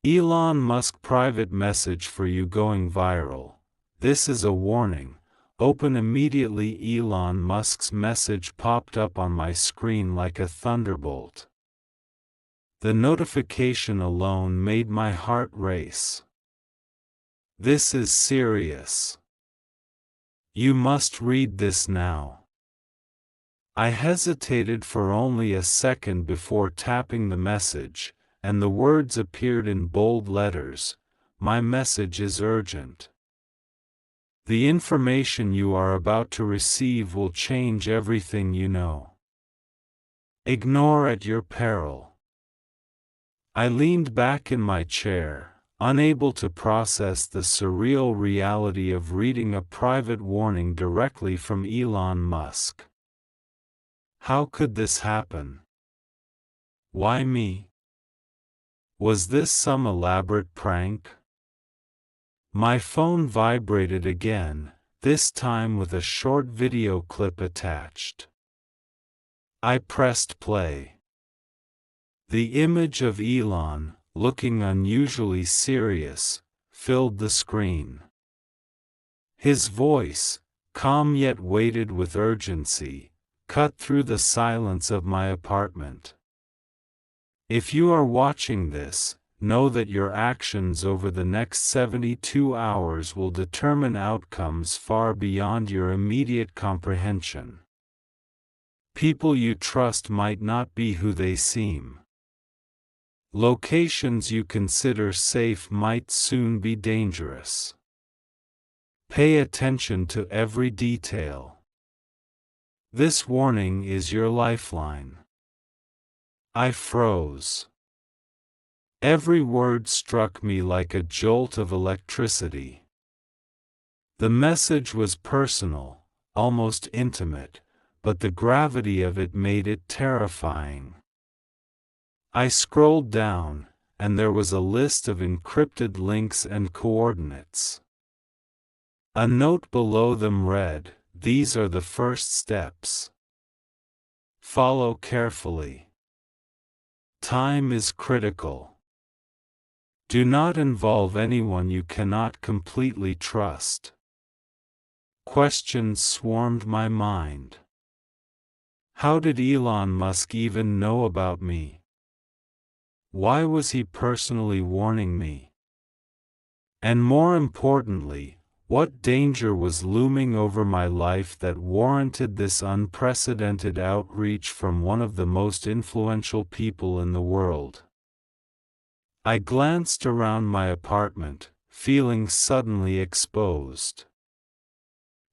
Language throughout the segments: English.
Elon Musk private message for you going viral. This is a warning. Open immediately. Elon Musk's message popped up on my screen like a thunderbolt. The notification alone made my heart race. This is serious. You must read this now. I hesitated for only a second before tapping the message, and the words appeared in bold letters. My message is urgent. The information you are about to receive will change everything you know. Ignore at your peril. I leaned back in my chair, unable to process the surreal reality of reading a private warning directly from Elon Musk. How could this happen? Why me? Was this some elaborate prank? My phone vibrated again, this time with a short video clip attached. I pressed play. The image of Elon, looking unusually serious, filled the screen. His voice, calm yet weighted with urgency, cut through the silence of my apartment. If you are watching this, know that your actions over the next 72 hours will determine outcomes far beyond your immediate comprehension. People you trust might not be who they seem. Locations you consider safe might soon be dangerous. Pay attention to every detail. This warning is your lifeline. I froze. Every word struck me like a jolt of electricity. The message was personal, almost intimate, but the gravity of it made it terrifying. I scrolled down, and there was a list of encrypted links and coordinates. A note below them read, "These are the first steps. Follow carefully. Time is critical. Do not involve anyone you cannot completely trust." Questions swarmed my mind. How did Elon Musk even know about me? Why was he personally warning me? And more importantly, what danger was looming over my life that warranted this unprecedented outreach from one of the most influential people in the world? I glanced around my apartment, feeling suddenly exposed.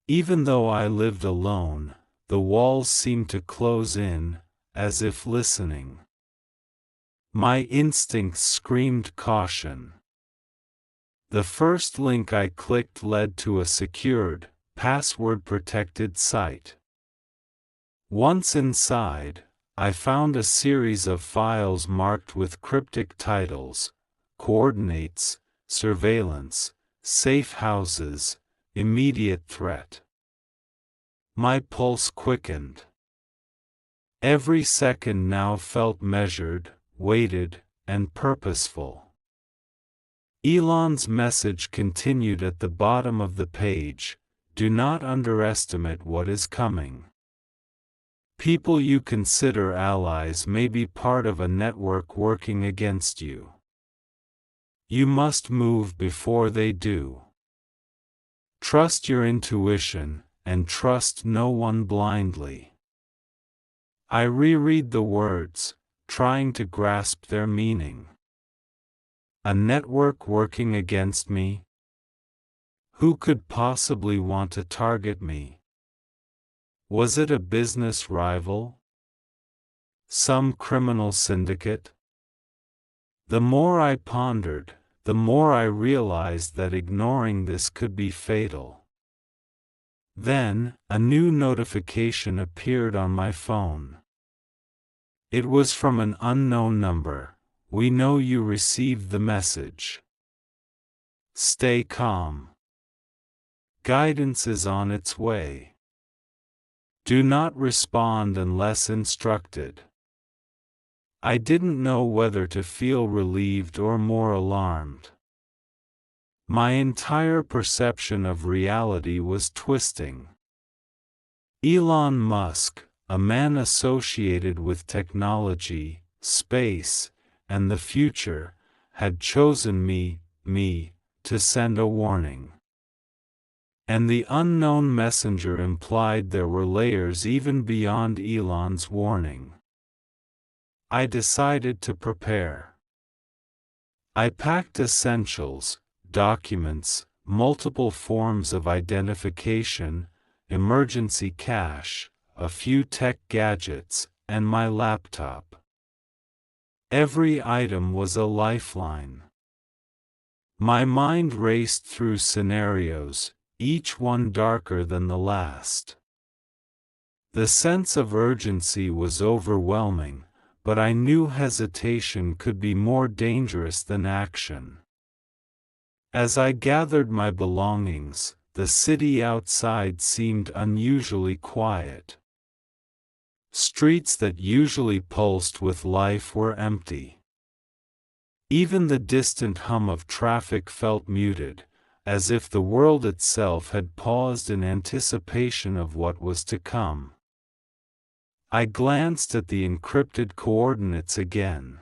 Even though I lived alone, the walls seemed to close in, as if listening. My instincts screamed caution. The first link I clicked led to a secured, password-protected site. Once inside, I found a series of files marked with cryptic titles: coordinates, surveillance, safe houses, immediate threat. My pulse quickened. Every second now felt measured, weighted, and purposeful. Elon's message continued at the bottom of the page: "Do not underestimate what is coming. People you consider allies may be part of a network working against you. You must move before they do. Trust your intuition, and trust no one blindly." I reread the words, trying to grasp their meaning. A network working against me? Who could possibly want to target me? Was it a business rival? Some criminal syndicate? The more I pondered, the more I realized that ignoring this could be fatal. Then, a new notification appeared on my phone. It was from an unknown number. "We know you received the message. Stay calm. Guidance is on its way. Do not respond unless instructed." I didn't know whether to feel relieved or more alarmed. My entire perception of reality was twisting. Elon Musk, a man associated with technology, space, and the future, had chosen me, to send a warning. And the unknown messenger implied there were layers even beyond Elon's warning. I decided to prepare. I packed essentials, documents, multiple forms of identification, emergency cash, a few tech gadgets, and my laptop. Every item was a lifeline. My mind raced through scenarios, each one darker than the last. The sense of urgency was overwhelming, but I knew hesitation could be more dangerous than action. As I gathered my belongings, the city outside seemed unusually quiet. Streets that usually pulsed with life were empty. Even the distant hum of traffic felt muted, as if the world itself had paused in anticipation of what was to come. I glanced at the encrypted coordinates again.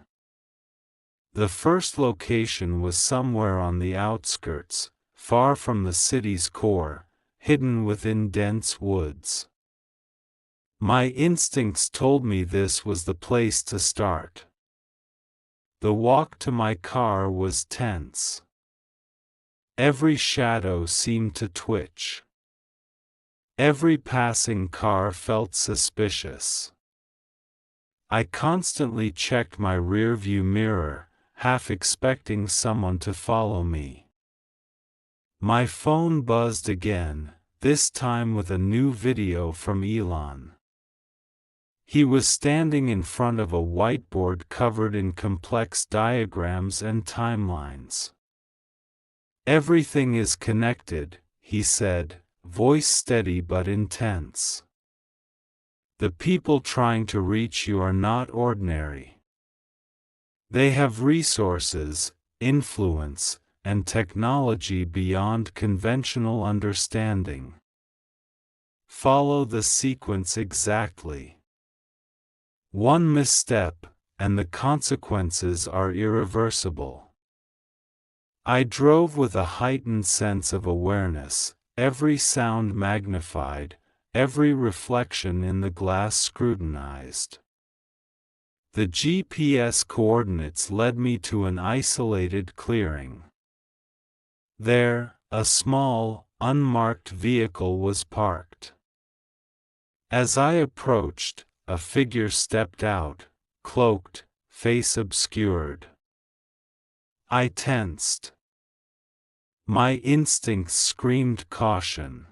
The first location was somewhere on the outskirts, far from the city's core, hidden within dense woods. My instincts told me this was the place to start. The walk to my car was tense. Every shadow seemed to twitch. Every passing car felt suspicious. I constantly checked my rearview mirror, half expecting someone to follow me. My phone buzzed again, this time with a new video from Elon. He was standing in front of a whiteboard covered in complex diagrams and timelines. "Everything is connected," he said, voice steady but intense. "The people trying to reach you are not ordinary. They have resources, influence, and technology beyond conventional understanding. Follow the sequence exactly. One misstep, and the consequences are irreversible." I drove with a heightened sense of awareness, every sound magnified, every reflection in the glass scrutinized. The GPS coordinates led me to an isolated clearing. There, a small, unmarked vehicle was parked. As I approached, a figure stepped out, cloaked, face obscured. I tensed. My instincts screamed caution.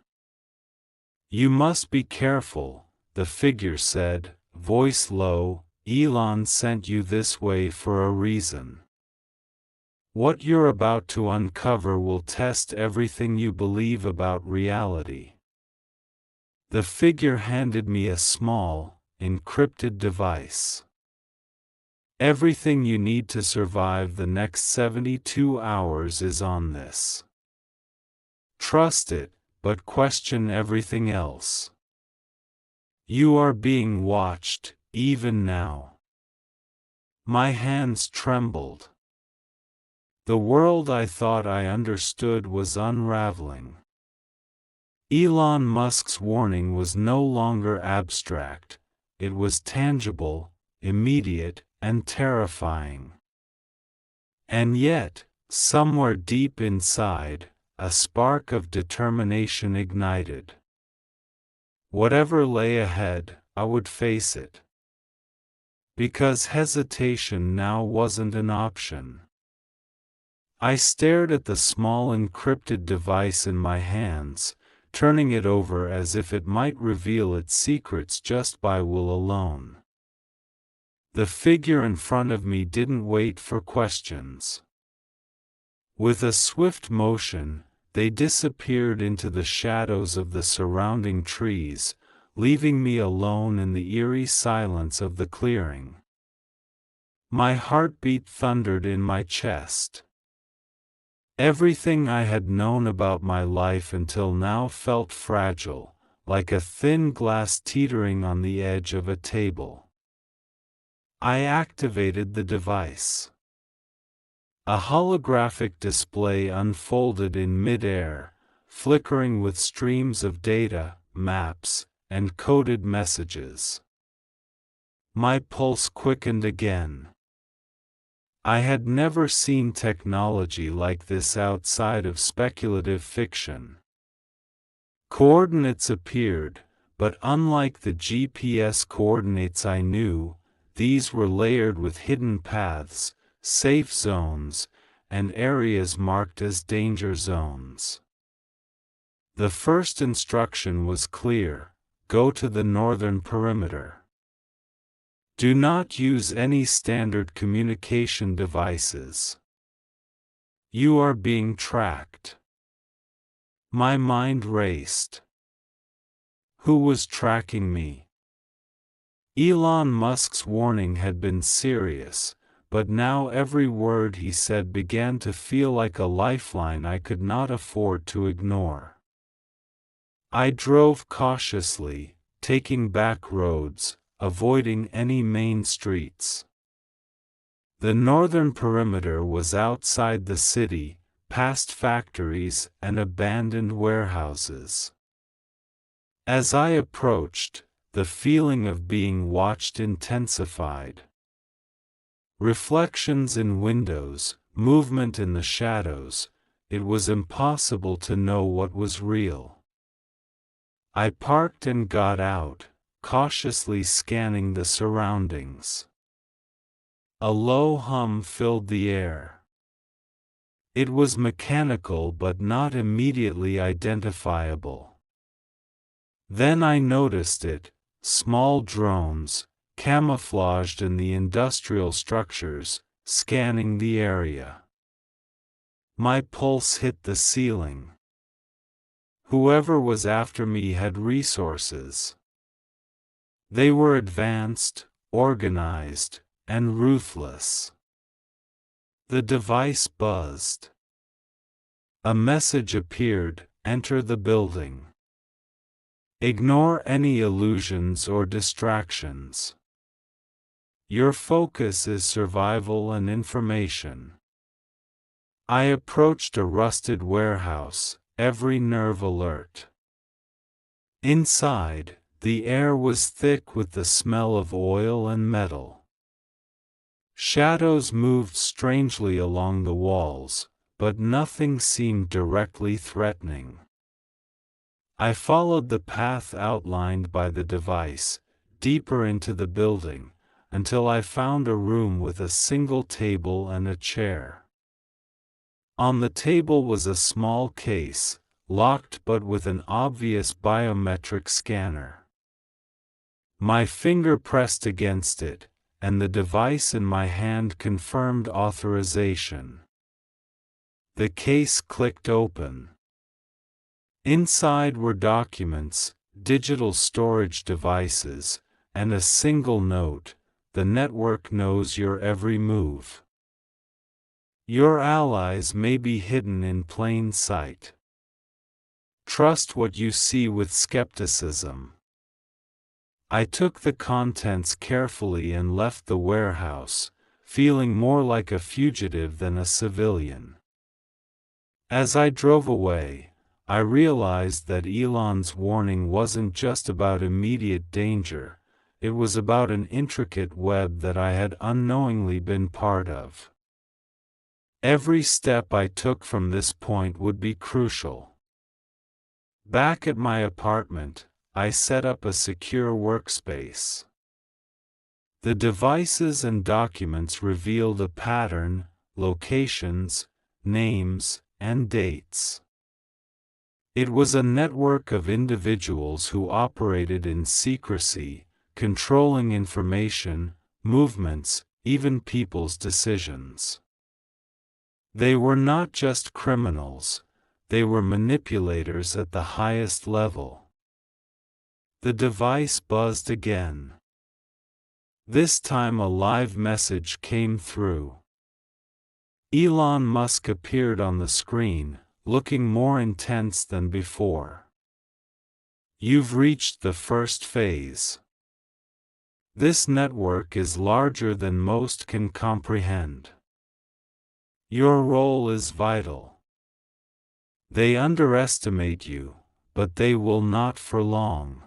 "You must be careful," the figure said, voice low. "Elon sent you this way for a reason. What you're about to uncover will test everything you believe about reality." The figure handed me a small, encrypted device. "Everything you need to survive the next 72 hours is on this. Trust it, but question everything else. You are being watched, even now." My hands trembled. The world I thought I understood was unraveling. Elon Musk's warning was no longer abstract, it was tangible, immediate, and terrifying. And yet, somewhere deep inside, a spark of determination ignited. Whatever lay ahead, I would face it. Because hesitation now wasn't an option. I stared at the small encrypted device in my hands, turning it over as if it might reveal its secrets just by will alone. The figure in front of me didn't wait for questions. With a swift motion, they disappeared into the shadows of the surrounding trees, leaving me alone in the eerie silence of the clearing. My heartbeat thundered in my chest. Everything I had known about my life until now felt fragile, like a thin glass teetering on the edge of a table. I activated the device. A holographic display unfolded in mid-air, flickering with streams of data, maps, and coded messages. My pulse quickened again. I had never seen technology like this outside of speculative fiction. Coordinates appeared, but unlike the GPS coordinates I knew, these were layered with hidden paths, safe zones, and areas marked as danger zones. The first instruction was clear: go to the northern perimeter. Do not use any standard communication devices. You are being tracked. My mind raced. Who was tracking me? Elon Musk's warning had been serious, but now every word he said began to feel like a lifeline I could not afford to ignore. I drove cautiously, taking back roads, avoiding any main streets. The northern perimeter was outside the city, past factories and abandoned warehouses. As I approached, the feeling of being watched intensified. Reflections in windows, movement in the shadows, it was impossible to know what was real. I parked and got out, cautiously scanning the surroundings. A low hum filled the air. It was mechanical but not immediately identifiable. Then I noticed it: small drones, camouflaged in the industrial structures, scanning the area. My pulse hit the ceiling. Whoever was after me had resources. They were advanced, organized, and ruthless. The device buzzed. A message appeared: enter the building. Ignore any illusions or distractions. Your focus is survival and information. I approached a rusted warehouse, every nerve alert. Inside, the air was thick with the smell of oil and metal. Shadows moved strangely along the walls, but nothing seemed directly threatening. I followed the path outlined by the device, deeper into the building, until I found a room with a single table and a chair. On the table was a small case, locked but with an obvious biometric scanner. My finger pressed against it, and the device in my hand confirmed authorization. The case clicked open. Inside were documents, digital storage devices, and a single note: the network knows your every move. Your allies may be hidden in plain sight. Trust what you see with skepticism. I took the contents carefully and left the warehouse, feeling more like a fugitive than a civilian. As I drove away, I realized that Elon's warning wasn't just about immediate danger, it was about an intricate web that I had unknowingly been part of. Every step I took from this point would be crucial. Back at my apartment, I set up a secure workspace. The devices and documents revealed a pattern: locations, names, and dates. It was a network of individuals who operated in secrecy, controlling information, movements, even people's decisions. They were not just criminals, they were manipulators at the highest level. The device buzzed again. This time a live message came through. Elon Musk appeared on the screen, looking more intense than before. You've reached the first phase. This network is larger than most can comprehend. Your role is vital. They underestimate you, but they will not for long.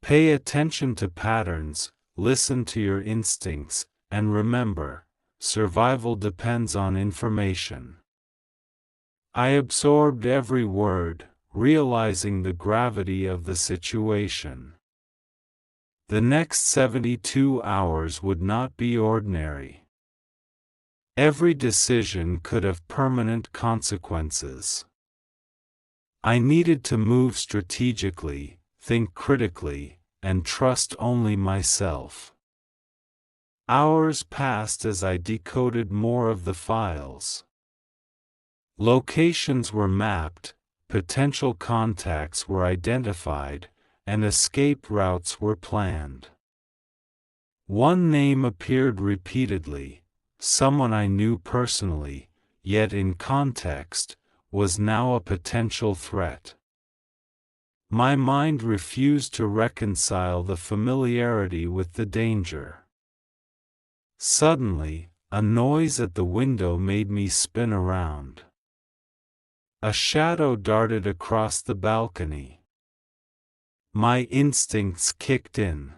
Pay attention to patterns, listen to your instincts, and remember, survival depends on information. I absorbed every word, realizing the gravity of the situation. The next 72 hours would not be ordinary. Every decision could have permanent consequences. I needed to move strategically, think critically, and trust only myself. Hours passed as I decoded more of the files. Locations were mapped, potential contacts were identified, and escape routes were planned. One name appeared repeatedly, someone I knew personally, yet in context, was now a potential threat. My mind refused to reconcile the familiarity with the danger. Suddenly, a noise at the window made me spin around. A shadow darted across the balcony. My instincts kicked in.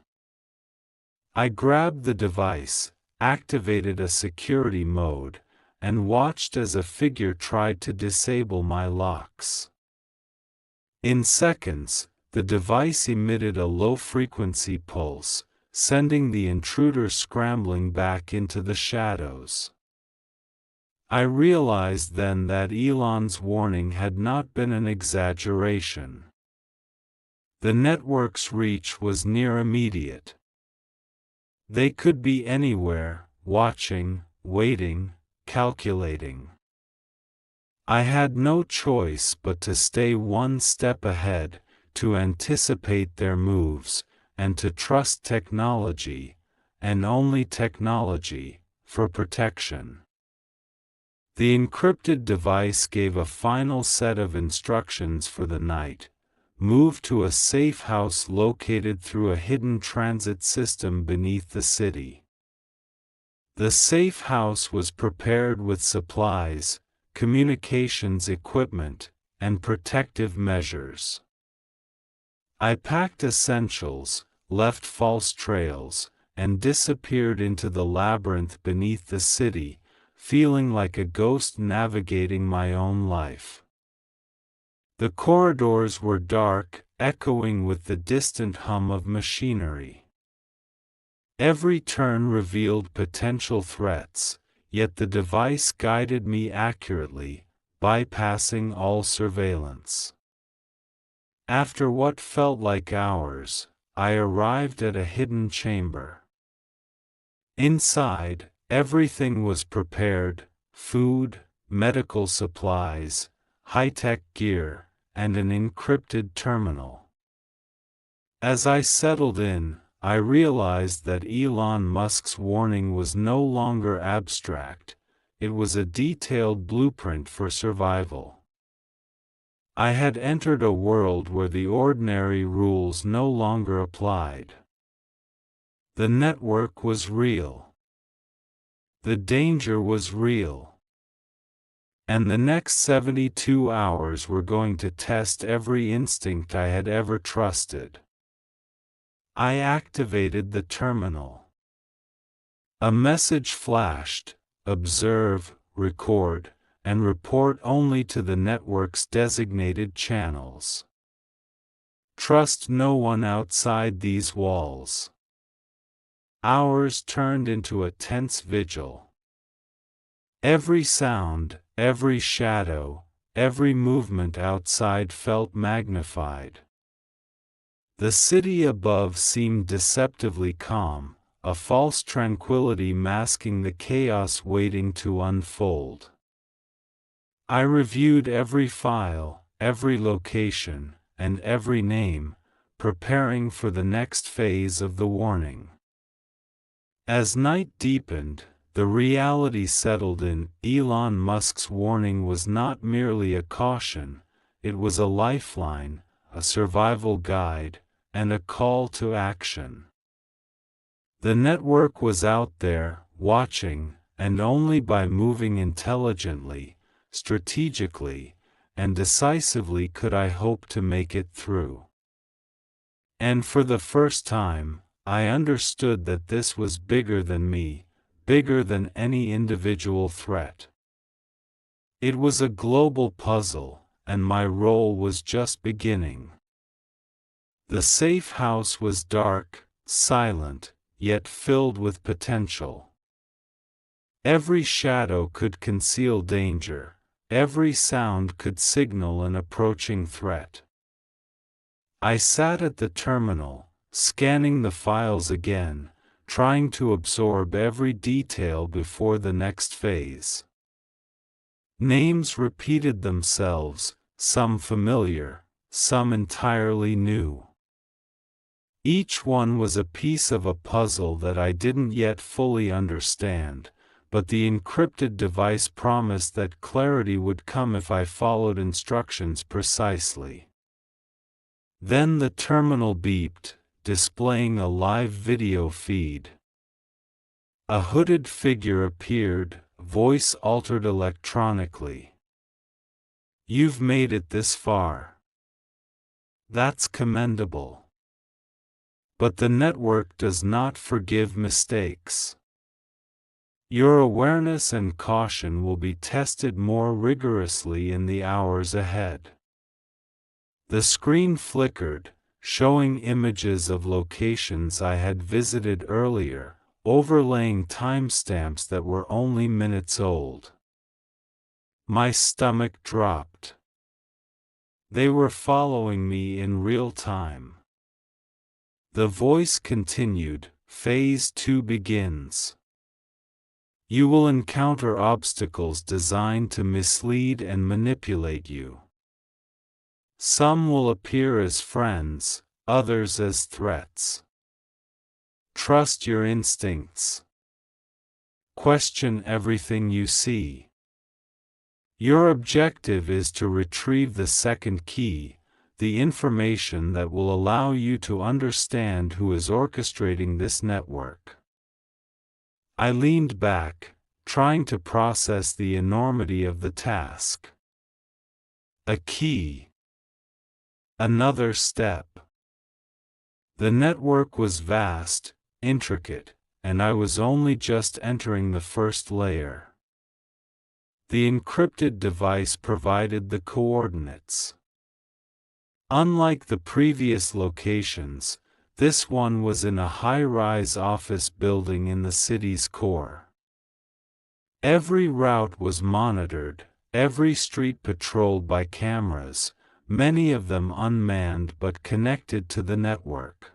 I grabbed the device, activated a security mode, and watched as a figure tried to disable my locks. In seconds, the device emitted a low-frequency pulse, sending the intruder scrambling back into the shadows. I realized then that Elon's warning had not been an exaggeration. The network's reach was near immediate. They could be anywhere, watching, waiting, calculating. I had no choice but to stay one step ahead, to anticipate their moves, and to trust technology, and only technology, for protection. The encrypted device gave a final set of instructions for the night: move to a safe house located through a hidden transit system beneath the city. The safe house was prepared with supplies, communications equipment, and protective measures. I packed essentials, left false trails, and disappeared into the labyrinth beneath the city, feeling like a ghost navigating my own life. The corridors were dark, echoing with the distant hum of machinery. Every turn revealed potential threats, yet the device guided me accurately, bypassing all surveillance. After what felt like hours, I arrived at a hidden chamber. Inside, everything was prepared: food, medical supplies, high-tech gear, and an encrypted terminal. As I settled in, I realized that Elon Musk's warning was no longer abstract, it was a detailed blueprint for survival. I had entered a world where the ordinary rules no longer applied. The network was real. The danger was real. And the next 72 hours were going to test every instinct I had ever trusted. I activated the terminal. A message flashed: observe, record, and report only to the network's designated channels. Trust no one outside these walls. Hours turned into a tense vigil. Every sound, every shadow, every movement outside felt magnified. The city above seemed deceptively calm, a false tranquility masking the chaos waiting to unfold. I reviewed every file, every location, and every name, preparing for the next phase of the warning. As night deepened, the reality settled in. Elon Musk's warning was not merely a caution, it was a lifeline, a survival guide, and a call to action. The network was out there, watching, and only by moving intelligently, strategically, and decisively could I hope to make it through. And for the first time, I understood that this was bigger than me, bigger than any individual threat. It was a global puzzle, and my role was just beginning. The safe house was dark, silent, yet filled with potential. Every shadow could conceal danger, every sound could signal an approaching threat. I sat at the terminal, scanning the files again, trying to absorb every detail before the next phase. Names repeated themselves, some familiar, some entirely new. Each one was a piece of a puzzle that I didn't yet fully understand, but the encrypted device promised that clarity would come if I followed instructions precisely. Then the terminal beeped, displaying a live video feed. A hooded figure appeared, voice altered electronically. "You've made it this far. That's commendable. But the network does not forgive mistakes. Your awareness and caution will be tested more rigorously in the hours ahead." The screen flickered, showing images of locations I had visited earlier, overlaying timestamps that were only minutes old. My stomach dropped. They were following me in real time. The voice continued, "Phase 2 begins. You will encounter obstacles designed to mislead and manipulate you. Some will appear as friends, others as threats. Trust your instincts. Question everything you see. Your objective is to retrieve the second key, the information that will allow you to understand who is orchestrating this network." I leaned back, trying to process the enormity of the task. A key. Another step. The network was vast, intricate, and I was only just entering the first layer. The encrypted device provided the coordinates. Unlike the previous locations, this one was in a high-rise office building in the city's core. Every route was monitored, every street patrolled by cameras, many of them unmanned but connected to the network.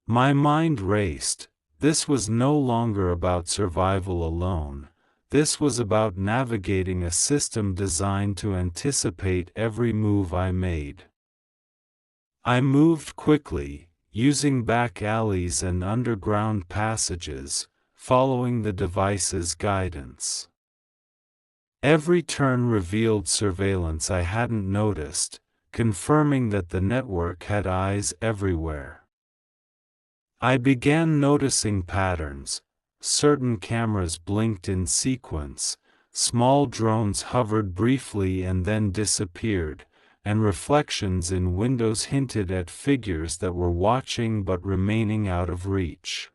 My mind raced. This was no longer about survival alone. This was about navigating a system designed to anticipate every move I made. I moved quickly, using back alleys and underground passages, following the device's guidance. Every turn revealed surveillance I hadn't noticed, confirming that the network had eyes everywhere. I began noticing patterns. Certain cameras blinked in sequence, small drones hovered briefly and then disappeared, and reflections in windows hinted at figures that were watching but remaining out of reach.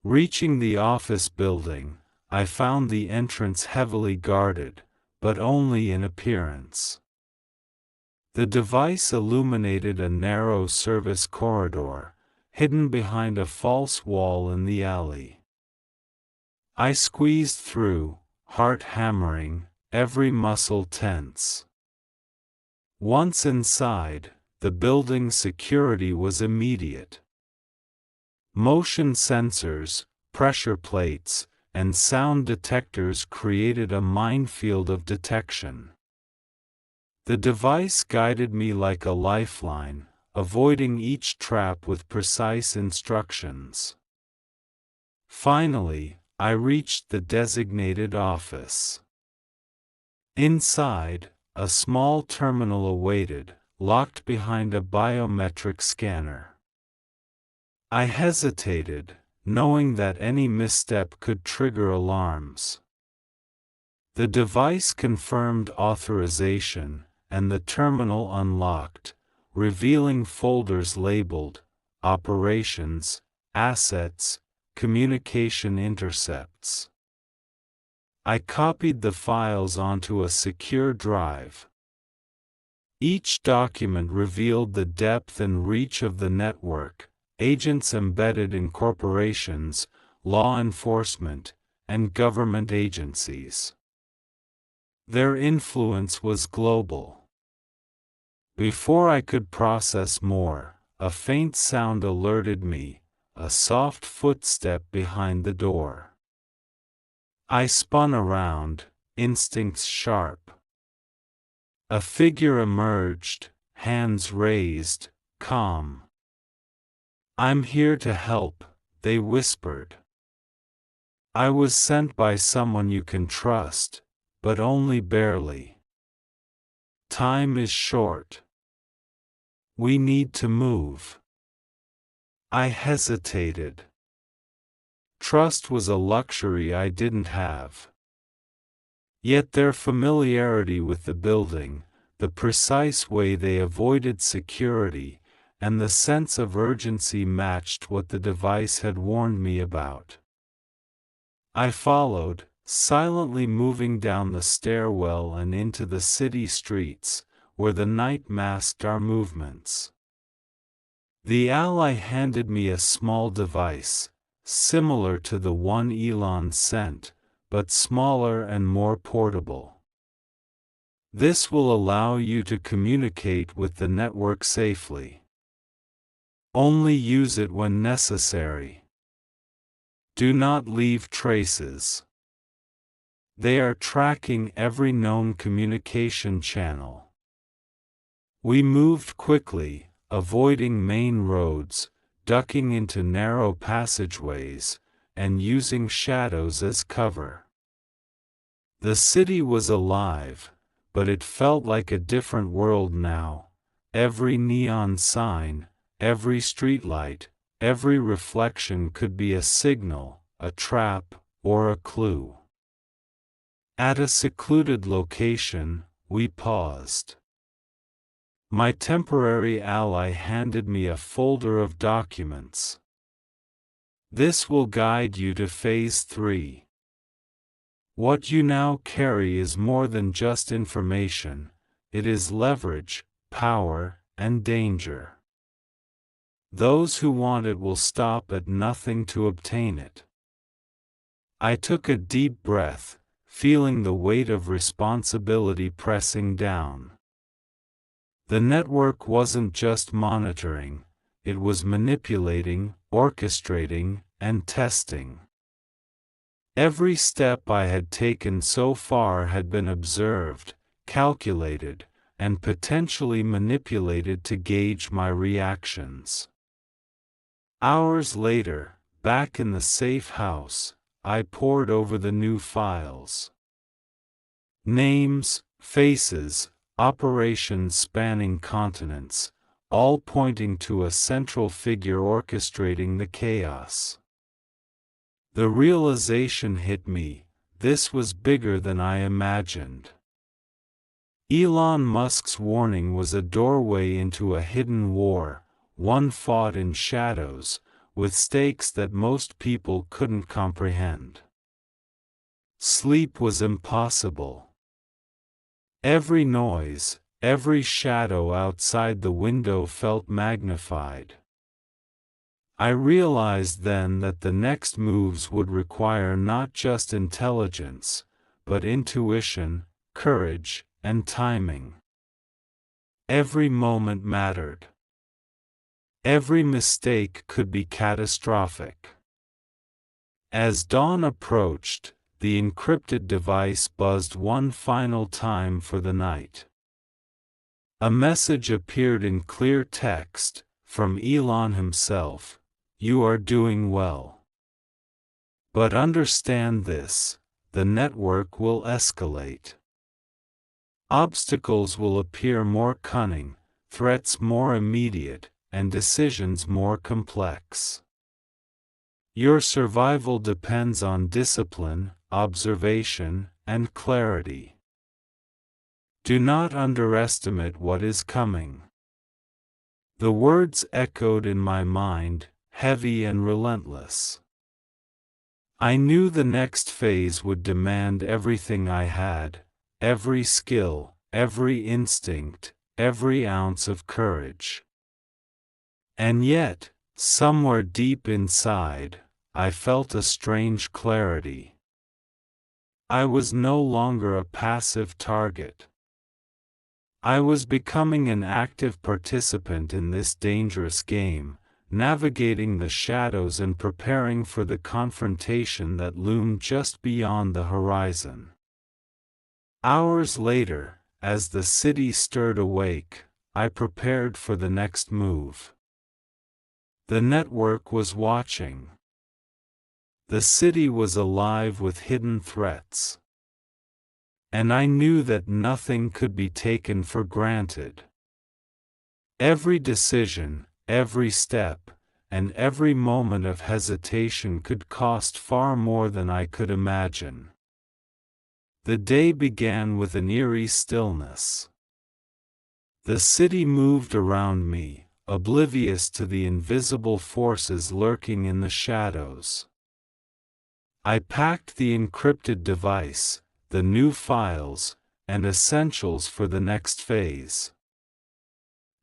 Reaching the office building, I found the entrance heavily guarded, but only in appearance. The device illuminated a narrow service corridor, hidden behind a false wall in the alley. I squeezed through, heart hammering, every muscle tense. Once inside, the building's security was immediate. Motion sensors, pressure plates, and sound detectors created a minefield of detection. The device guided me like a lifeline, avoiding each trap with precise instructions. Finally, I reached the designated office. Inside, a small terminal awaited, locked behind a biometric scanner. I hesitated, knowing that any misstep could trigger alarms. The device confirmed authorization, and the terminal unlocked, revealing folders labeled Operations, Assets, Communication Intercepts. I copied the files onto a secure drive. Each document revealed the depth and reach of the network, agents embedded in corporations, law enforcement, and government agencies. Their influence was global. Before I could process more, a faint sound alerted me, a soft footstep behind the door. I spun around, instincts sharp. A figure emerged, hands raised, calm. "I'm here to help," they whispered. "I was sent by someone you can trust, but only barely. Time is short. We need to move." I hesitated. Trust was a luxury I didn't have. Yet their familiarity with the building, the precise way they avoided security, and the sense of urgency matched what the device had warned me about. I followed, silently moving down the stairwell and into the city streets, where the night masked our movements. The ally handed me a small device, similar to the one Elon sent, but smaller and more portable. "This will allow you to communicate with the network safely. Only use it when necessary. Do not leave traces. They are tracking every known communication channel." We moved quickly, avoiding main roads, ducking into narrow passageways, and using shadows as cover. The city was alive, but it felt like a different world now. Every neon sign, every streetlight, every reflection could be a signal, a trap, or a clue. At a secluded location, we paused. My temporary ally handed me a folder of documents. "This will guide you to Phase 3. What you now carry is more than just information, it is leverage, power, and danger. Those who want it will stop at nothing to obtain it." I took a deep breath, feeling the weight of responsibility pressing down. The network wasn't just monitoring, it was manipulating, orchestrating, and testing. Every step I had taken so far had been observed, calculated, and potentially manipulated to gauge my reactions. Hours later, back in the safe house, I pored over the new files. Names, faces, operations spanning continents, all pointing to a central figure orchestrating the chaos. The realization hit me, this was bigger than I imagined. Elon Musk's warning was a doorway into a hidden war, one fought in shadows, with stakes that most people couldn't comprehend. Sleep was impossible. Every noise, every shadow outside the window felt magnified. I realized then that the next moves would require not just intelligence, but intuition, courage, and timing. Every moment mattered. Every mistake could be catastrophic. As dawn approached, the encrypted device buzzed one final time for the night. A message appeared in clear text, from Elon himself: "You are doing well. But understand this, the network will escalate. Obstacles will appear more cunning, threats more immediate, and decisions more complex. Your survival depends on discipline, observation, and clarity. Do not underestimate what is coming. The words echoed in my mind, heavy and relentless. I knew the next phase would demand everything I had, every skill, every instinct, every ounce of courage. And yet, somewhere deep inside, I felt a strange clarity. I was no longer a passive target. I was becoming an active participant in this dangerous game, navigating the shadows and preparing for the confrontation that loomed just beyond the horizon. Hours later, as the city stirred awake, I prepared for the next move. The network was watching. The city was alive with hidden threats. And I knew that nothing could be taken for granted. Every decision, every step, and every moment of hesitation could cost far more than I could imagine. The day began with an eerie stillness. The city moved around me, oblivious to the invisible forces lurking in the shadows. I packed the encrypted device, the new files, and essentials for the next phase.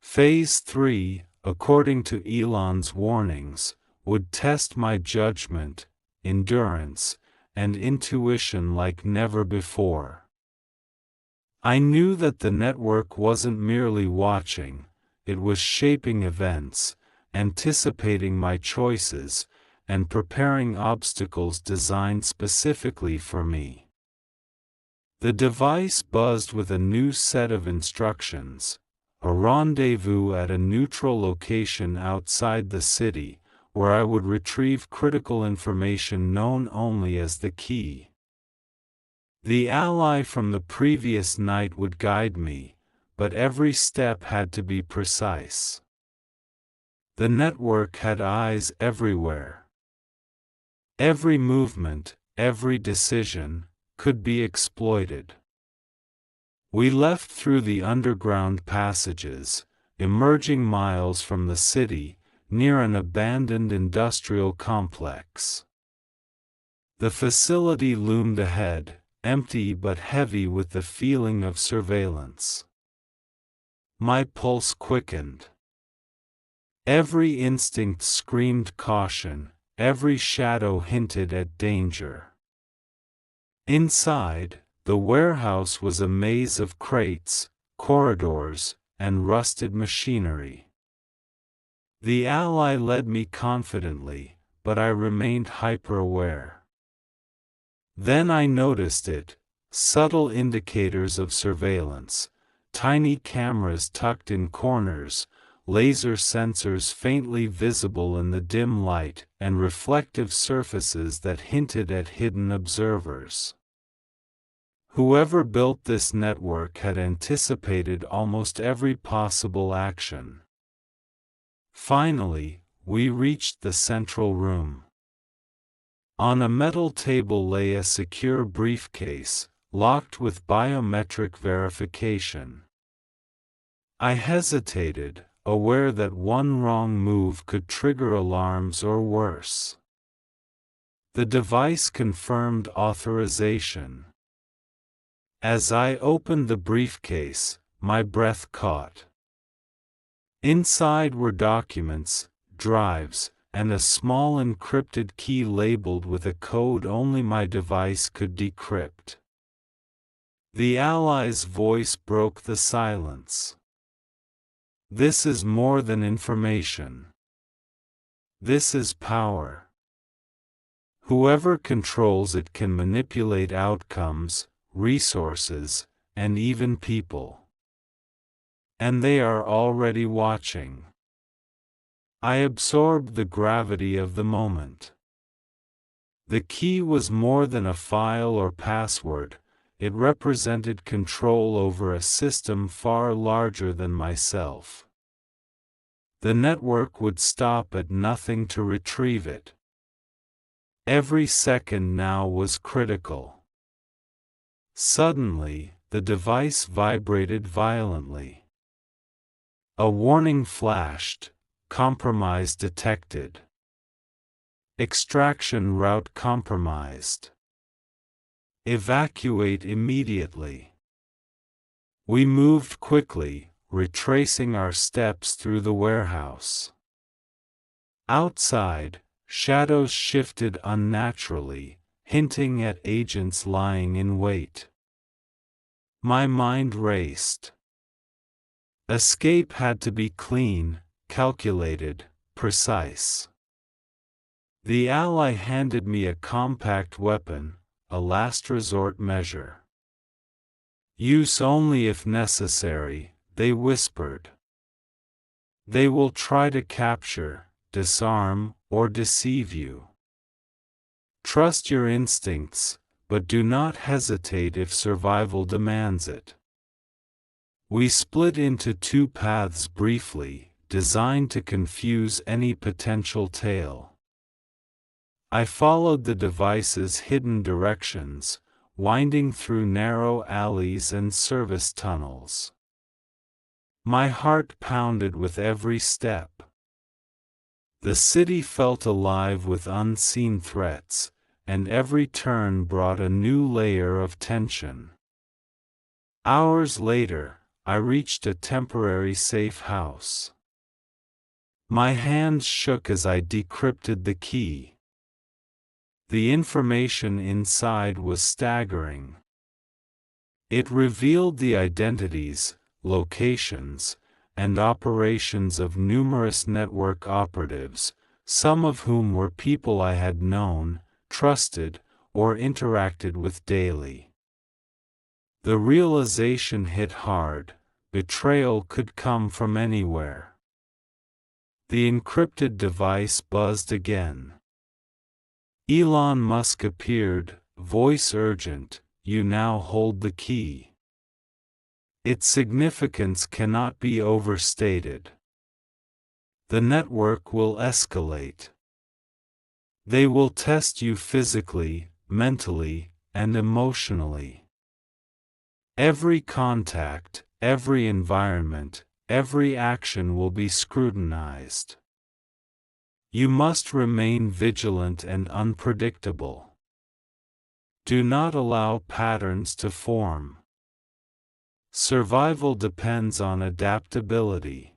Phase 3, according to Elon's warnings, would test my judgment, endurance, and intuition like never before. I knew that the network wasn't merely watching, it was shaping events, anticipating my choices, and preparing obstacles designed specifically for me. The device buzzed with a new set of instructions, a rendezvous at a neutral location outside the city, where I would retrieve critical information known only as the key. The ally from the previous night would guide me, but every step had to be precise. The network had eyes everywhere. Every movement, every decision, could be exploited. We left through the underground passages, emerging miles from the city, near an abandoned industrial complex. The facility loomed ahead, empty but heavy with the feeling of surveillance. My pulse quickened. Every instinct screamed caution, every shadow hinted at danger. Inside, the warehouse was a maze of crates, corridors, and rusted machinery. The ally led me confidently, but I remained hyper-aware. Then I noticed it, subtle indicators of surveillance, tiny cameras tucked in corners, laser sensors faintly visible in the dim light, and reflective surfaces that hinted at hidden observers. Whoever built this network had anticipated almost every possible action. Finally, we reached the central room. On a metal table lay a secure briefcase, locked with biometric verification. I hesitated, aware that one wrong move could trigger alarms or worse. The device confirmed authorization. As I opened the briefcase, my breath caught. Inside were documents, drives, and a small encrypted key labeled with a code only my device could decrypt. The ally's voice broke the silence. This is more than information. This is power. Whoever controls it can manipulate outcomes, resources, and even people. And they are already watching. I absorbed the gravity of the moment. The key was more than a file or password, it represented control over a system far larger than myself. The network would stop at nothing to retrieve it. Every second now was critical. Suddenly, the device vibrated violently. A warning flashed, compromise detected. Extraction route compromised. Evacuate immediately. We moved quickly, retracing our steps through the warehouse. Outside, shadows shifted unnaturally, hinting at agents lying in wait. My mind raced. Escape had to be clean, calculated, precise. The ally handed me a compact weapon, a last resort measure. Use only if necessary, they whispered. They will try to capture, disarm, or deceive you. Trust your instincts, but do not hesitate if survival demands it. We split into two paths briefly, designed to confuse any potential tail. I followed the device's hidden directions, winding through narrow alleys and service tunnels. My heart pounded with every step. The city felt alive with unseen threats, and every turn brought a new layer of tension. Hours later, I reached a temporary safe house. My hands shook as I decrypted the key. The information inside was staggering. It revealed the identities, locations, and operations of numerous network operatives, some of whom were people I had known, trusted, or interacted with daily. The realization hit hard: betrayal could come from anywhere. The encrypted device buzzed again. Elon Musk appeared, voice urgent, "You now hold the key." Its significance cannot be overstated. The network will escalate. They will test you physically, mentally, and emotionally. Every contact, every environment, every action will be scrutinized. You must remain vigilant and unpredictable. Do not allow patterns to form. Survival depends on adaptability.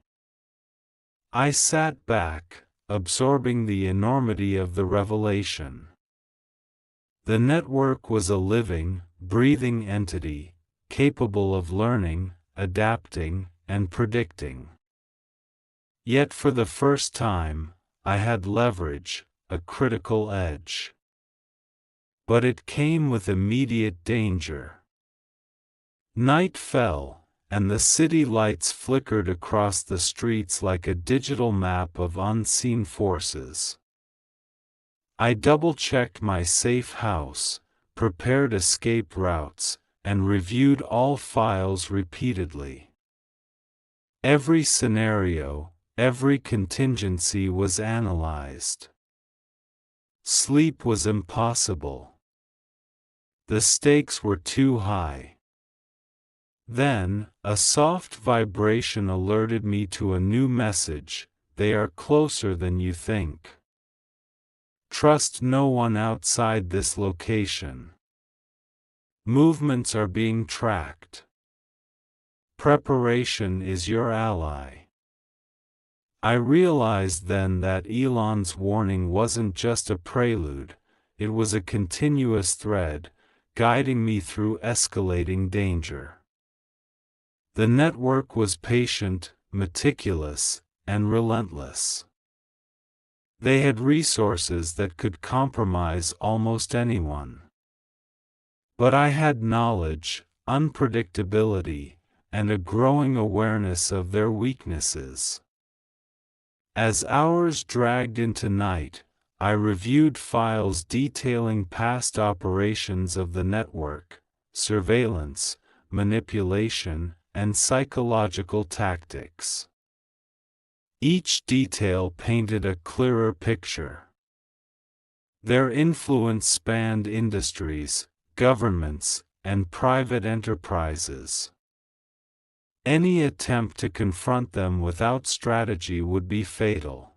I sat back, absorbing the enormity of the revelation. The network was a living, breathing entity, capable of learning, adapting, and predicting. Yet for the first time, I had leverage, a critical edge. But it came with immediate danger. Night fell, and the city lights flickered across the streets like a digital map of unseen forces. I double-checked my safe house, prepared escape routes, and reviewed all files repeatedly. Every scenario, every contingency was analyzed. Sleep was impossible. The stakes were too high. Then, a soft vibration alerted me to a new message: "They are closer than you think. Trust no one outside this location. Movements are being tracked. Preparation is your ally." I realized then that Elon's warning wasn't just a prelude, it was a continuous thread, guiding me through escalating danger. The network was patient, meticulous, and relentless. They had resources that could compromise almost anyone. But I had knowledge, unpredictability, and a growing awareness of their weaknesses. As hours dragged into night, I reviewed files detailing past operations of the network, surveillance, manipulation, and psychological tactics. Each detail painted a clearer picture. Their influence spanned industries, governments, and private enterprises. Any attempt to confront them without strategy would be fatal.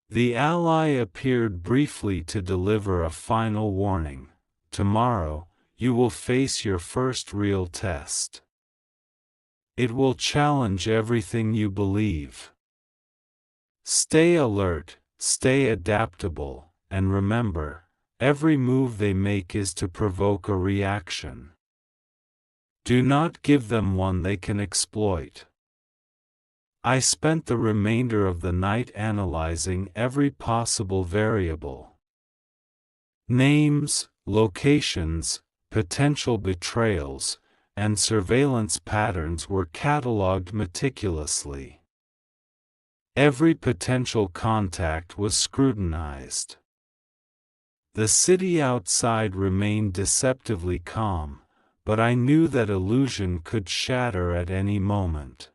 The ally appeared briefly to deliver a final warning. Tomorrow, you will face your first real test. It will challenge everything you believe. Stay alert, stay adaptable, and remember, every move they make is to provoke a reaction. Do not give them one they can exploit. I spent the remainder of the night analyzing every possible variable. Names, locations, potential betrayals, and surveillance patterns were catalogued meticulously. Every potential contact was scrutinized. The city outside remained deceptively calm, but I knew that illusion could shatter at any moment.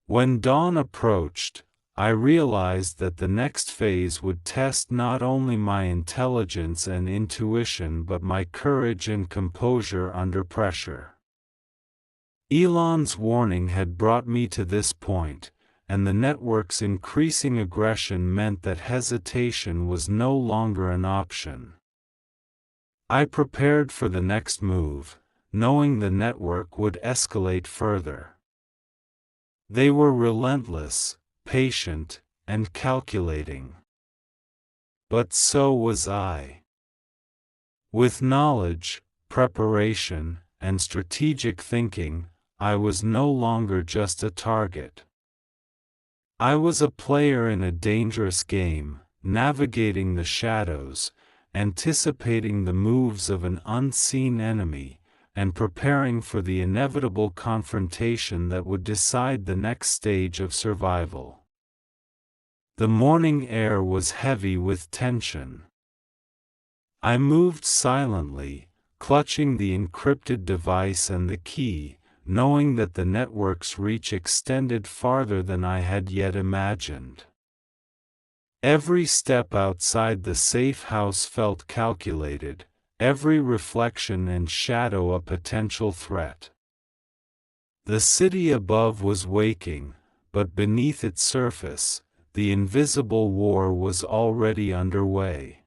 When dawn approached, I realized that the next phase would test not only my intelligence and intuition but my courage and composure under pressure. Elon's warning had brought me to this point, and the network's increasing aggression meant that hesitation was no longer an option. I prepared for the next move, knowing the network would escalate further. They were relentless, patient, and calculating. But so was I. With knowledge, preparation, and strategic thinking, I was no longer just a target. I was a player in a dangerous game, navigating the shadows, anticipating the moves of an unseen enemy, and preparing for the inevitable confrontation that would decide the next stage of survival. The morning air was heavy with tension. I moved silently, clutching the encrypted device and the key, knowing that the network's reach extended farther than I had yet imagined. Every step outside the safe house felt calculated, every reflection and shadow a potential threat. The city above was waking, but beneath its surface, the invisible war was already underway.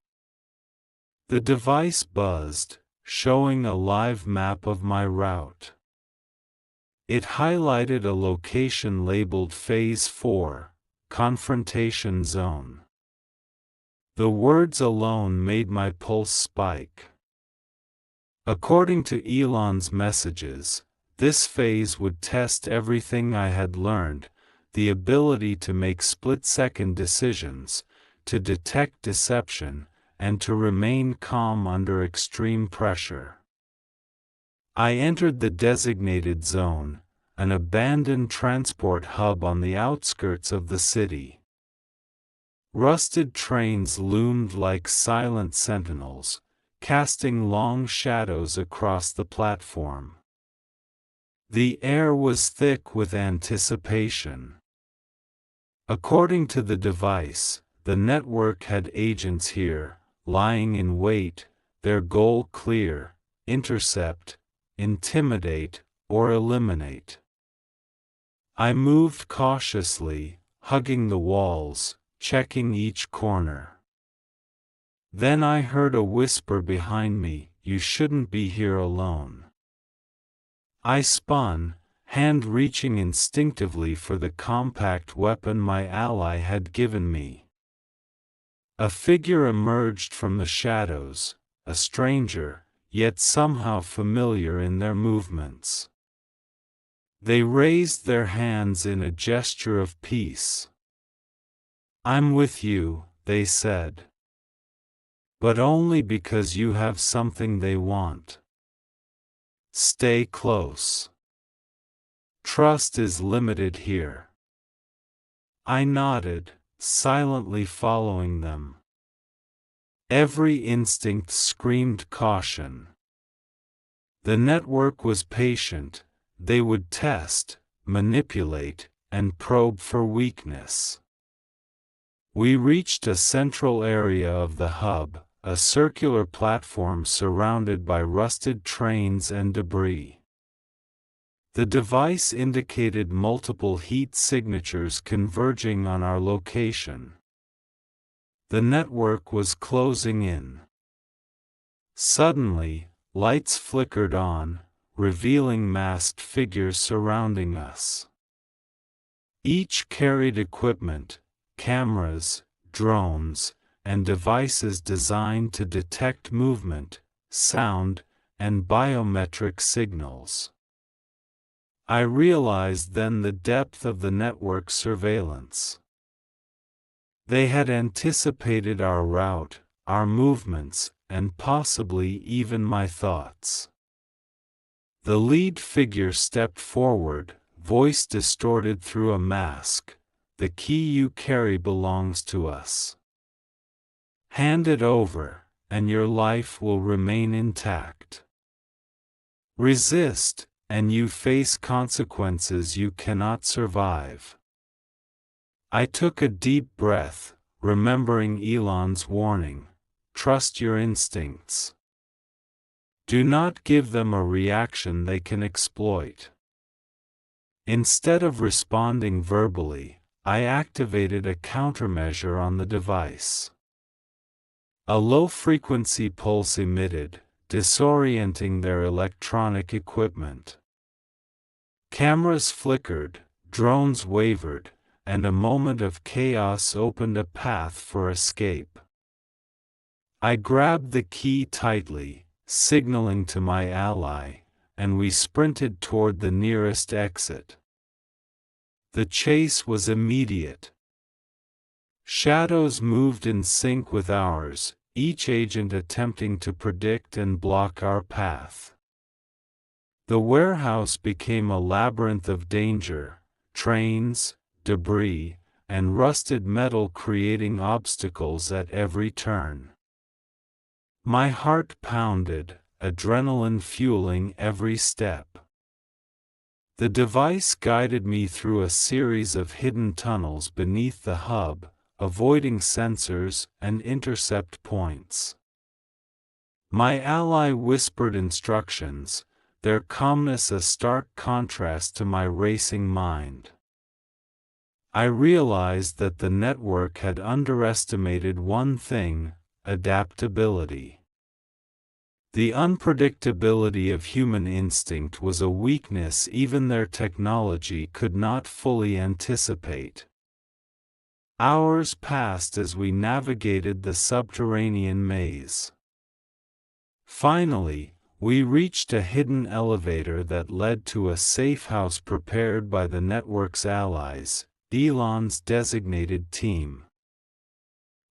The device buzzed, showing a live map of my route. It highlighted a location labeled Phase 4, Confrontation Zone. The words alone made my pulse spike. According to Elon's messages, this phase would test everything I had learned, the ability to make split-second decisions, to detect deception, and to remain calm under extreme pressure. I entered the designated zone, an abandoned transport hub on the outskirts of the city. Rusted trains loomed like silent sentinels, casting long shadows across the platform. The air was thick with anticipation. According to the device, the network had agents here, lying in wait, their goal clear: intercept, intimidate, or eliminate. I moved cautiously, hugging the walls, checking each corner. Then I heard a whisper behind me, "You shouldn't be here alone." I spun, hand reaching instinctively for the compact weapon my ally had given me. A figure emerged from the shadows, a stranger, yet somehow familiar in their movements. They raised their hands in a gesture of peace. "I'm with you," they said. "But only because you have something they want. Stay close. Trust is limited here." I nodded, silently following them. Every instinct screamed caution. The network was patient. They would test, manipulate, and probe for weakness. We reached a central area of the hub, a circular platform surrounded by rusted trains and debris. The device indicated multiple heat signatures converging on our location. The network was closing in. Suddenly, lights flickered on, revealing masked figures surrounding us. Each carried equipment, cameras, drones, and devices designed to detect movement, sound, and biometric signals. I realized then the depth of the network surveillance. They had anticipated our route, our movements, and possibly even my thoughts. The lead figure stepped forward, voice distorted through a mask. "The key you carry belongs to us. Hand it over, and your life will remain intact. Resist, and you face consequences you cannot survive." I took a deep breath, remembering Elon's warning: trust your instincts. Do not give them a reaction they can exploit. Instead of responding verbally, I activated a countermeasure on the device. A low-frequency pulse emitted, disorienting their electronic equipment. Cameras flickered, drones wavered, and a moment of chaos opened a path for escape. I grabbed the key tightly, signaling to my ally, and we sprinted toward the nearest exit. The chase was immediate. Shadows moved in sync with ours, each agent attempting to predict and block our path. The warehouse became a labyrinth of danger: trains, debris, and rusted metal creating obstacles at every turn. My heart pounded, adrenaline fueling every step. The device guided me through a series of hidden tunnels beneath the hub, avoiding sensors and intercept points. My ally whispered instructions, their calmness a stark contrast to my racing mind. I realized that the network had underestimated one thing: adaptability. The unpredictability of human instinct was a weakness even their technology could not fully anticipate. Hours passed as we navigated the subterranean maze. Finally, we reached a hidden elevator that led to a safe house prepared by the network's allies, Elon's designated team.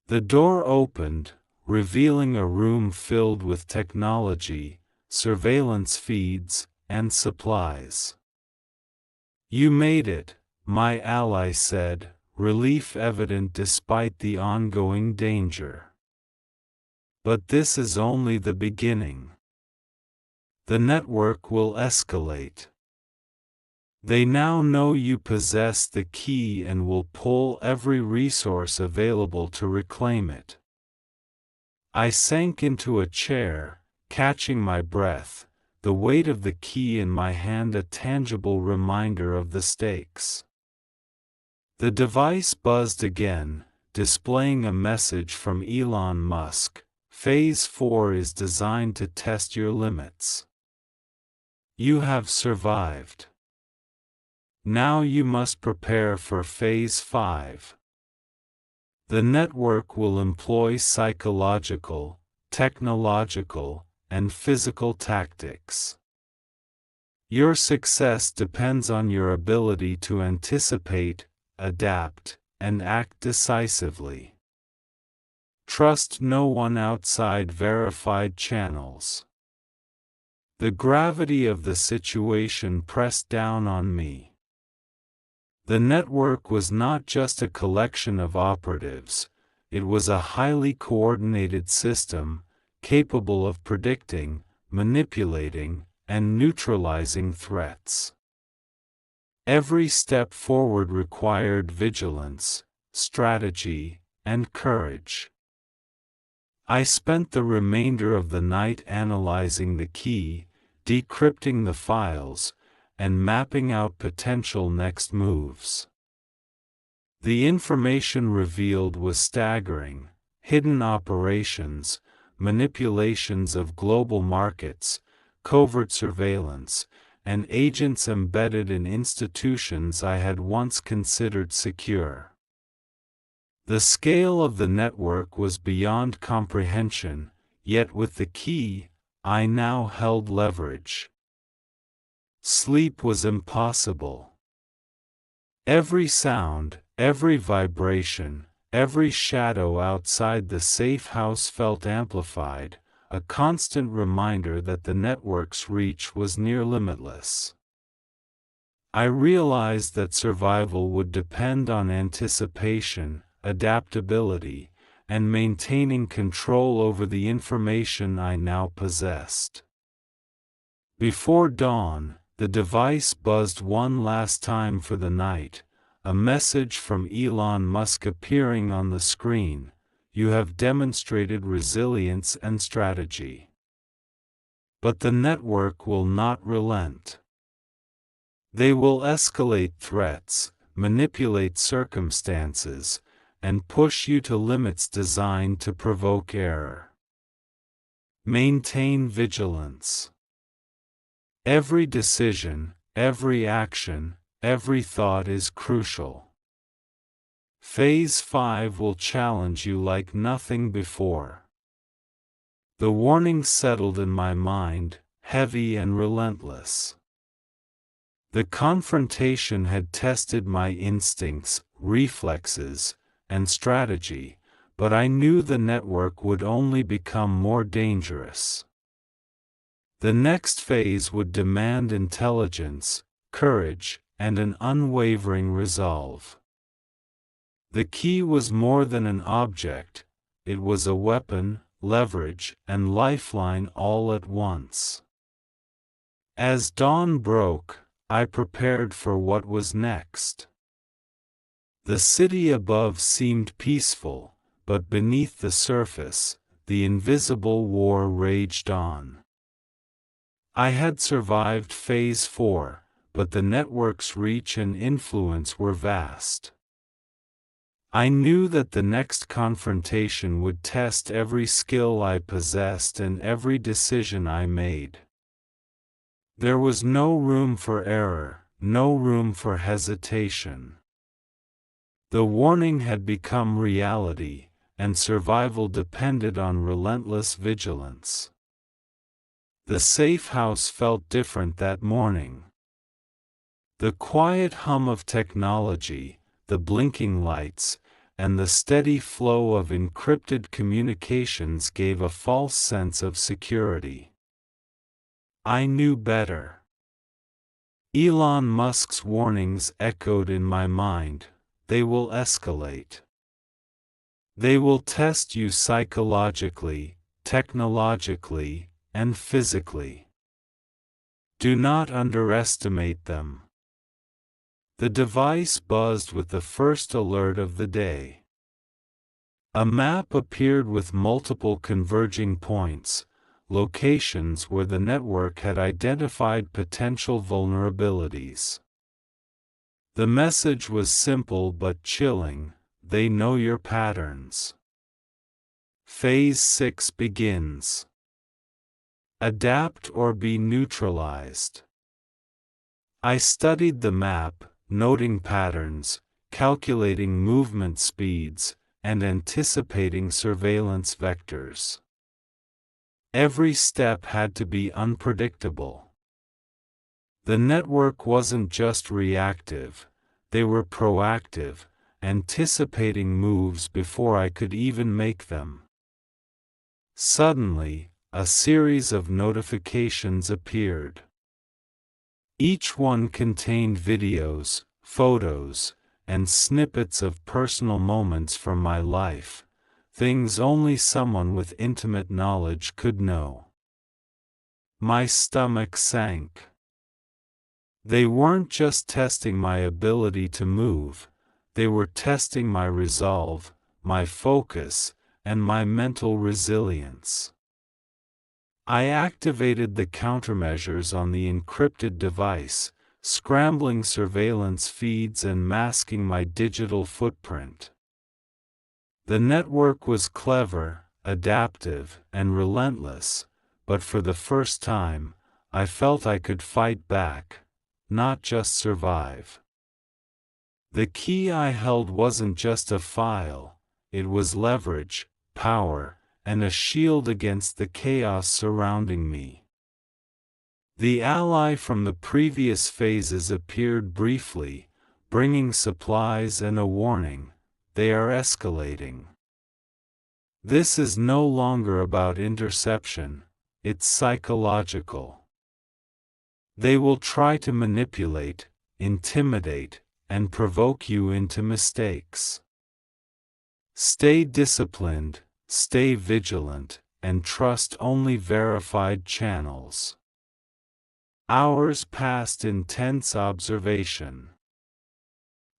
The door opened, revealing a room filled with technology, surveillance feeds, and supplies. "You made it," my ally said, relief evident despite the ongoing danger. "But this is only the beginning. The network will escalate. They now know you possess the key and will pull every resource available to reclaim it." I sank into a chair, catching my breath, the weight of the key in my hand a tangible reminder of the stakes. The device buzzed again, displaying a message from Elon Musk: "Phase 4 is designed to test your limits. You have survived. Now you must prepare for Phase 5. The network will employ psychological, technological, and physical tactics. Your success depends on your ability to anticipate, adapt, and act decisively. Trust no one outside verified channels." The gravity of the situation pressed down on me. The network was not just a collection of operatives, it was a highly coordinated system, capable of predicting, manipulating, and neutralizing threats. Every step forward required vigilance, strategy, and courage. I spent the remainder of the night analyzing the key, decrypting the files, and mapping out potential next moves. The information revealed was staggering: hidden operations, manipulations of global markets, covert surveillance, and agents embedded in institutions I had once considered secure. The scale of the network was beyond comprehension, yet with the key, I now held leverage. Sleep was impossible. Every sound, every vibration, every shadow outside the safe house felt amplified, a constant reminder that the network's reach was near limitless. I realized that survival would depend on anticipation, adaptability, and maintaining control over the information I now possessed. Before dawn, the device buzzed one last time for the night, a message from Elon Musk appearing on the screen: "You have demonstrated resilience and strategy. But the network will not relent. They will escalate threats, manipulate circumstances, and push you to limits designed to provoke error. Maintain vigilance. Every decision, every action, every thought is crucial. Phase 5 will challenge you like nothing before." The warning settled in my mind, heavy and relentless. The confrontation had tested my instincts, reflexes, and strategy, but I knew the network would only become more dangerous. The next phase would demand intelligence, courage, and an unwavering resolve. The key was more than an object, it was a weapon, leverage, and lifeline all at once. As dawn broke, I prepared for what was next. The city above seemed peaceful, but beneath the surface, the invisible war raged on. I had survived Phase 4, but the network's reach and influence were vast. I knew that the next confrontation would test every skill I possessed and every decision I made. There was no room for error, no room for hesitation. The warning had become reality, and survival depended on relentless vigilance. The safe house felt different that morning. The quiet hum of technology, the blinking lights, and the steady flow of encrypted communications gave a false sense of security. I knew better. Elon Musk's warnings echoed in my mind: they will escalate. They will test you psychologically, technologically, and physically. Do not underestimate them. The device buzzed with the first alert of the day. A map appeared with multiple converging points, locations where the network had identified potential vulnerabilities. The message was simple but chilling: they know your patterns. Phase 6 begins. Adapt or be neutralized. I studied the map, noting patterns, calculating movement speeds, and anticipating surveillance vectors. Every step had to be unpredictable. The network wasn't just reactive, they were proactive, anticipating moves before I could even make them. Suddenly, a series of notifications appeared. Each one contained videos, photos, and snippets of personal moments from my life, things only someone with intimate knowledge could know. My stomach sank. They weren't just testing my ability to move, they were testing my resolve, my focus, and my mental resilience. I activated the countermeasures on the encrypted device, scrambling surveillance feeds and masking my digital footprint. The network was clever, adaptive, and relentless, but for the first time, I felt I could fight back, not just survive. The key I held wasn't just a file, it was leverage, power, and a shield against the chaos surrounding me. The ally from the previous phases appeared briefly, bringing supplies and a warning: they are escalating. This is no longer about interception, it's psychological. They will try to manipulate, intimidate, and provoke you into mistakes. Stay disciplined, stay vigilant, and trust only verified channels. Hours passed in tense observation.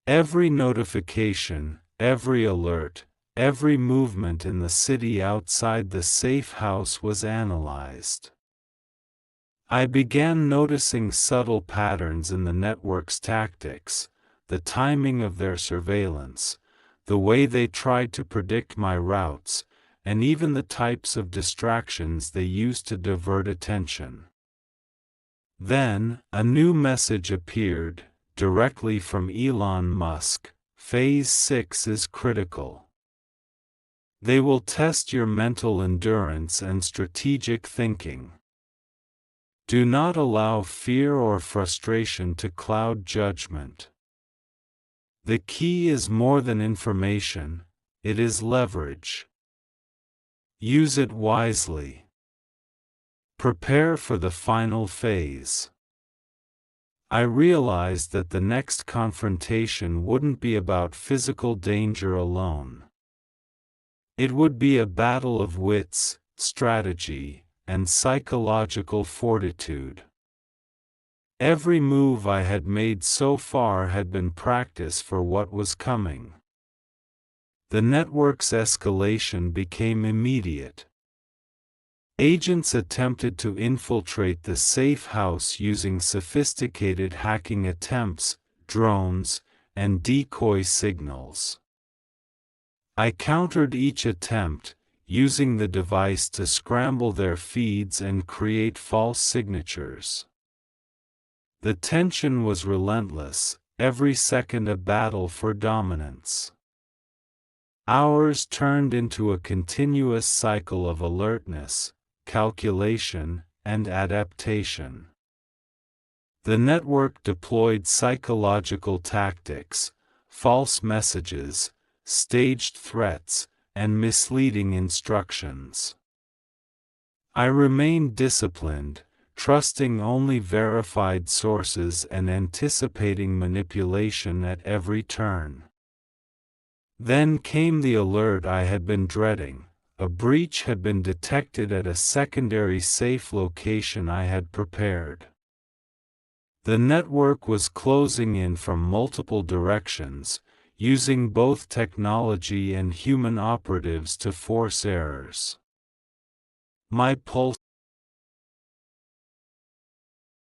Every notification, every alert, every movement in the city outside the safe house was analyzed. I began noticing subtle patterns in the network's tactics, the timing of their surveillance, the way they tried to predict my routes, and even the types of distractions they used to divert attention. Then, a new message appeared, directly from Elon Musk: Phase 6 is critical. They will test your mental endurance and strategic thinking. Do not allow fear or frustration to cloud judgment. The key is more than information, it is leverage. Use it wisely. Prepare for the final phase. I realized that the next confrontation wouldn't be about physical danger alone. It would be a battle of wits, strategy, and psychological fortitude. Every move I had made so far had been practice for what was coming. The network's escalation became immediate. Agents attempted to infiltrate the safe house using sophisticated hacking attempts, drones, and decoy signals. I countered each attempt, using the device to scramble their feeds and create false signatures. The tension was relentless, every second a battle for dominance. Hours turned into a continuous cycle of alertness, calculation, and adaptation. The network deployed psychological tactics, false messages, staged threats, and misleading instructions. I remained disciplined, trusting only verified sources and anticipating manipulation at every turn. Then came the alert I had been dreading: a breach had been detected at a secondary safe location I had prepared. The network was closing in from multiple directions, using both technology and human operatives to force errors. My pulse